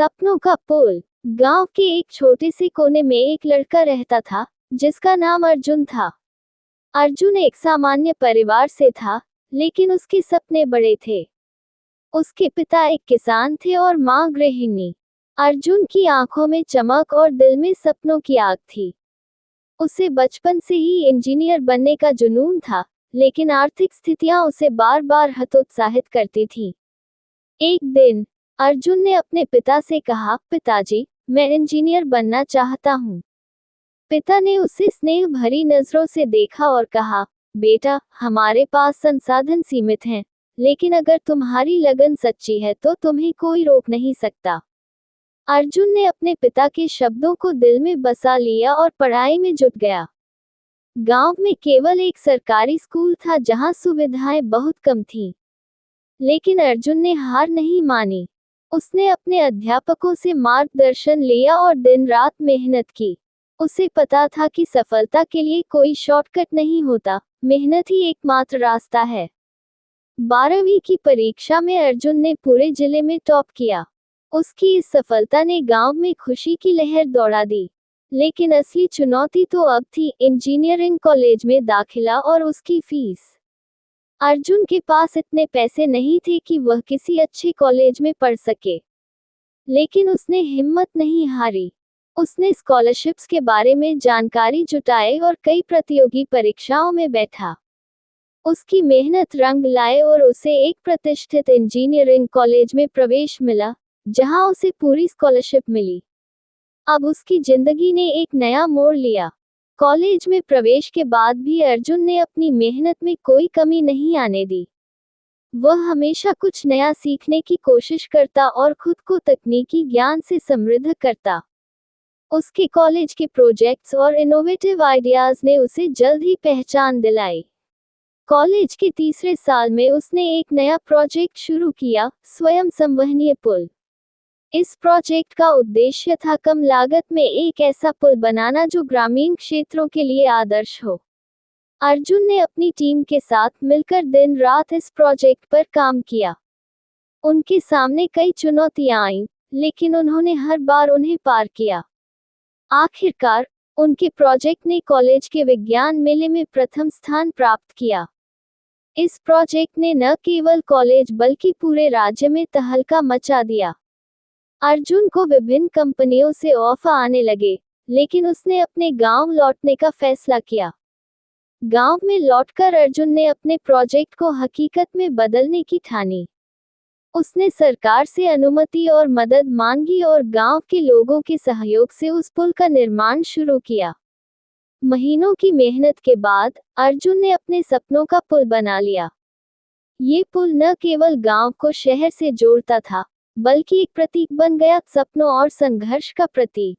सपनों का पुल। गांव के एक छोटे से कोने में एक लड़का रहता था जिसका नाम अर्जुन था। अर्जुन एक सामान्य परिवार से था, लेकिन उसके सपने बड़े थे। उसके पिता एक किसान थे और मां गृहिणी। अर्जुन की आंखों में चमक और दिल में सपनों की आग थी। उसे बचपन से ही इंजीनियर बनने का जुनून था, लेकिन आर्थिक स्थितियां उसे बार बार हतोत्साहित करती थीं। एक दिन अर्जुन ने अपने पिता से कहा, पिताजी, मैं इंजीनियर बनना चाहता हूँ। पिता ने उसे स्नेह भरी नजरों से देखा और कहा, बेटा, हमारे पास संसाधन सीमित हैं, लेकिन अगर तुम्हारी लगन सच्ची है तो तुम्हें कोई रोक नहीं सकता। अर्जुन ने अपने पिता के शब्दों को दिल में बसा लिया और पढ़ाई में जुट गया। गांव में केवल एक सरकारी स्कूल था जहां सुविधाएं बहुत कम थीं। लेकिन अर्जुन ने हार नहीं मानी। उसने अपने अध्यापकों से मार्गदर्शन लिया और दिन रात मेहनत की। उसे पता था कि सफलता के लिए कोई शॉर्टकट नहीं होता, मेहनत ही एकमात्र रास्ता है। 12वीं की परीक्षा में अर्जुन ने पूरे जिले में टॉप किया। उसकी इस सफलता ने गांव में खुशी की लहर दौड़ा दी। लेकिन असली चुनौती तो अब थी, इंजीनियरिंग कॉलेज में दाखिला और उसकी फीस। अर्जुन के पास इतने पैसे नहीं थे कि वह किसी अच्छे कॉलेज में पढ़ सके, लेकिन उसने हिम्मत नहीं हारी। उसने स्कॉलरशिप्स के बारे में जानकारी जुटाई और कई प्रतियोगी परीक्षाओं में बैठा। उसकी मेहनत रंग लाए और उसे एक प्रतिष्ठित इंजीनियरिंग कॉलेज में प्रवेश मिला, जहां उसे पूरी स्कॉलरशिप मिली। अब उसकी जिंदगी ने एक नया मोड़ लिया। कॉलेज में प्रवेश के बाद भी अर्जुन ने अपनी मेहनत में कोई कमी नहीं आने दी। वह हमेशा कुछ नया सीखने की कोशिश करता और खुद को तकनीकी ज्ञान से समृद्ध करता। उसके कॉलेज के प्रोजेक्ट्स और इनोवेटिव आइडियाज ने उसे जल्द ही पहचान दिलाई। कॉलेज के तीसरे साल में उसने एक नया प्रोजेक्ट शुरू किया, स्वयं संवहनीय पुल। इस प्रोजेक्ट का उद्देश्य था कम लागत में एक ऐसा पुल बनाना जो ग्रामीण क्षेत्रों के लिए आदर्श हो। अर्जुन ने अपनी टीम के साथ मिलकर दिन रात इस प्रोजेक्ट पर काम किया। उनके सामने कई चुनौतियां आईं, लेकिन उन्होंने हर बार उन्हें पार किया। आखिरकार उनके प्रोजेक्ट ने कॉलेज के विज्ञान मेले में प्रथम स्थान प्राप्त किया। इस प्रोजेक्ट ने न केवल कॉलेज बल्कि पूरे राज्य में तहलका मचा दिया। अर्जुन को विभिन्न कंपनियों से ऑफर आने लगे, लेकिन उसने अपने गांव लौटने का फैसला किया। गांव में लौटकर अर्जुन ने अपने प्रोजेक्ट को हकीकत में बदलने की ठानी। उसने सरकार से अनुमति और मदद मांगी और गांव के लोगों के सहयोग से उस पुल का निर्माण शुरू किया। महीनों की मेहनत के बाद अर्जुन ने अपने सपनों का पुल बना लिया। ये पुल न केवल गांव को शहर से जोड़ता था, बल्कि एक प्रतीक बन गया, सपनों और संघर्ष का प्रतीक।